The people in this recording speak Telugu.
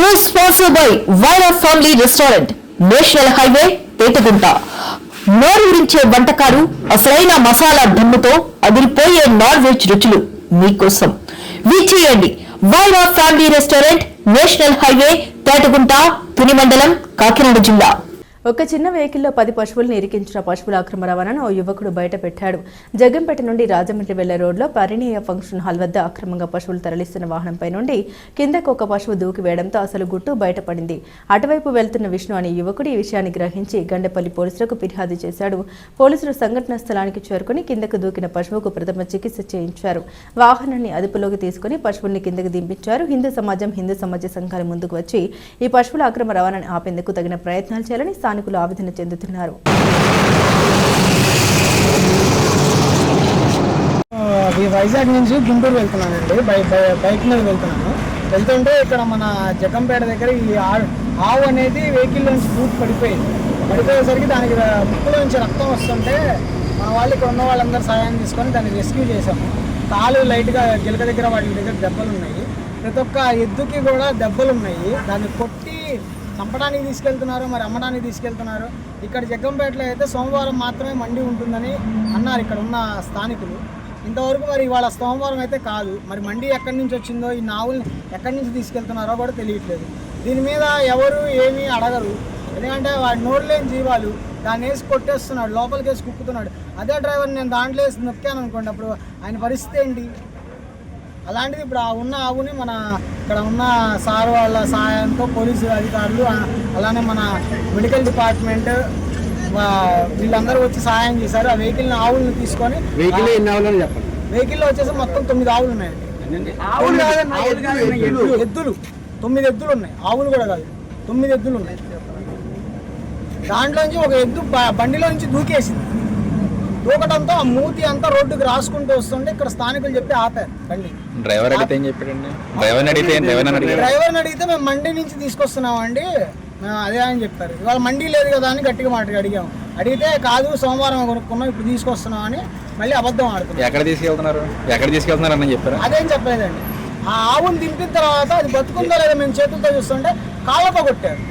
News sponsored by Vaira Family Restaurant, National Highway, Pettagunta. నోరూరించే వంటకాలు, అసలైన మసాలా దమ్ముతో అదిరిపోయే నాన్ వెజ్ రుచులు మీకోసం. విచ్చేయండి Vaira family restaurant, national highway, Petagunta, Tuni mandal, Kakinada జిల్లా. ఒక చిన్న వెహికల్లో 10 పశువులను ఇరికించిన పశువుల అక్రమ రవాణాను ఓ యువకుడు బయట పెట్టాడు. జగ్గంపేట నుండి రాజమండ్రి వెళ్లే రోడ్లో పరిణయ ఫంక్షన్ హాల్ వద్ద అక్రమంగా పశువులు తరలిస్తున్న వాహనంపై నుండి కిందకు ఒక పశువు దూకి వేయడంతో అసలు గుట్టు బయటపడింది. అటువైపు వెళ్తున్న విష్ణు అనే యువకుడు ఈ విషయాన్ని గ్రహించి గండేపల్లి పోలీసులకు ఫిర్యాదు చేశాడు. పోలీసులు సంఘటన స్థలానికి చేరుకుని కిందకు దూకిన పశువుకు ప్రథమ చికిత్స చేయించారు. వాహనాన్ని అదుపులోకి తీసుకుని పశువుల్ని కిందకు దింపించారు. హిందూ సమాజ సంఘాలు ముందుకు వచ్చి ఈ పశువుల అక్రమ రవాణాను ఆపేందుకు తగిన ప్రయత్నాలు చేయాలని స్థానికులు ఆవేదన చెందుతున్నారు. వైజాగ్ నుంచి గుంటూరు వెళ్తున్నానండి. బైక్ మీద వెళ్తున్నాను. వెళ్తుంటే ఇక్కడ మన జగ్గంపేట దగ్గర ఈ ఆవు అనేది వెహికల్ నుంచి పడిపోయేసరికి దానికి ముక్కులో నుంచి రక్తం వస్తుంటే మన వాళ్ళు ఇక్కడ ఉన్న వాళ్ళందరూ సహాయం తీసుకొని దాన్ని రెస్క్యూ చేసాము. కాలు లైట్గా గిలక దగ్గర వాటి దగ్గర దెబ్బలు ఉన్నాయి. ప్రతి ఒక్క ఎద్దుకి కూడా దెబ్బలు ఉన్నాయి. దాన్ని కొట్టి చంపడానికి తీసుకెళ్తున్నారు, మరి అమ్మడానికి తీసుకెళ్తున్నారు. ఇక్కడ జగ్గంపేటలో అయితే సోమవారం మాత్రమే మండి ఉంటుందని అన్నారు ఇక్కడ ఉన్న స్థానికులు. ఇంతవరకు మరి ఇవాళ సోమవారం అయితే కాదు. మరి మండి ఎక్కడి నుంచి వచ్చిందో, ఈ నావుల్ని ఎక్కడి నుంచి తీసుకెళ్తున్నారో కూడా తెలియట్లేదు. దీని మీద ఎవరు ఏమీ అడగరు. ఎందుకంటే వాడి నోరు లేని జీవాలు, దాన్ని వేసి కొట్టేస్తున్నాడు, లోపలికి వేసి కుక్కుతున్నాడు. అదే డ్రైవర్ నేను దాంట్లో వేసి నొక్కాను అనుకోండి, అప్పుడు ఆయన పరిస్థితి ఏంటి? అలాంటిది ఇప్పుడు ఆ ఉన్న ఆవుని మన ఇక్కడ ఉన్న సార్ వాళ్ళ సహాయంతో పోలీసు అధికారులు, అలానే మన మెడికల్ డిపార్ట్మెంట్ వీళ్ళందరూ వచ్చి సహాయం చేశారు. ఆ వెహికల్ని ఆవులను తీసుకొని, వెహికల్లో వచ్చేసి మొత్తం 9 ఆవులు ఉన్నాయండి. ఎద్దులు 9 ఎద్దులు ఉన్నాయి. ఆవులు కూడా కాదు, 9 ఎద్దులు ఉన్నాయి. దాంట్లోంచి ఒక ఎద్దు బండిలో నుంచి దూకేసింది. దూకడంతో ఆ మూతి అంతా రోడ్డుకి రాసుకుంటూ వస్తుంటే ఇక్కడ స్థానికులు చెప్పి ఆపారు బండి. డ్రైవర్ని అడిగితే మేము మండి నుంచి తీసుకొస్తున్నామండి అదే అని చెప్పారు. ఇవాళ మండి లేదు కదా అని గట్టిగా అడిగాము. అడిగితే కాదు సోమవారం కొనుక్కున్నాం, ఇప్పుడు తీసుకొస్తున్నాం అని మళ్ళీ అబద్ధం ఆడుతున్నారు. ఎక్కడ తీసుకెళ్తున్నారు అని చెప్పారు. అదేం చెప్పలేదండి. ఆ ఆవును దింపిన తర్వాత అది బతుకుందో లేదో మేము చేతులతో చూస్తుంటే కాళ్ళతో కొట్టారు.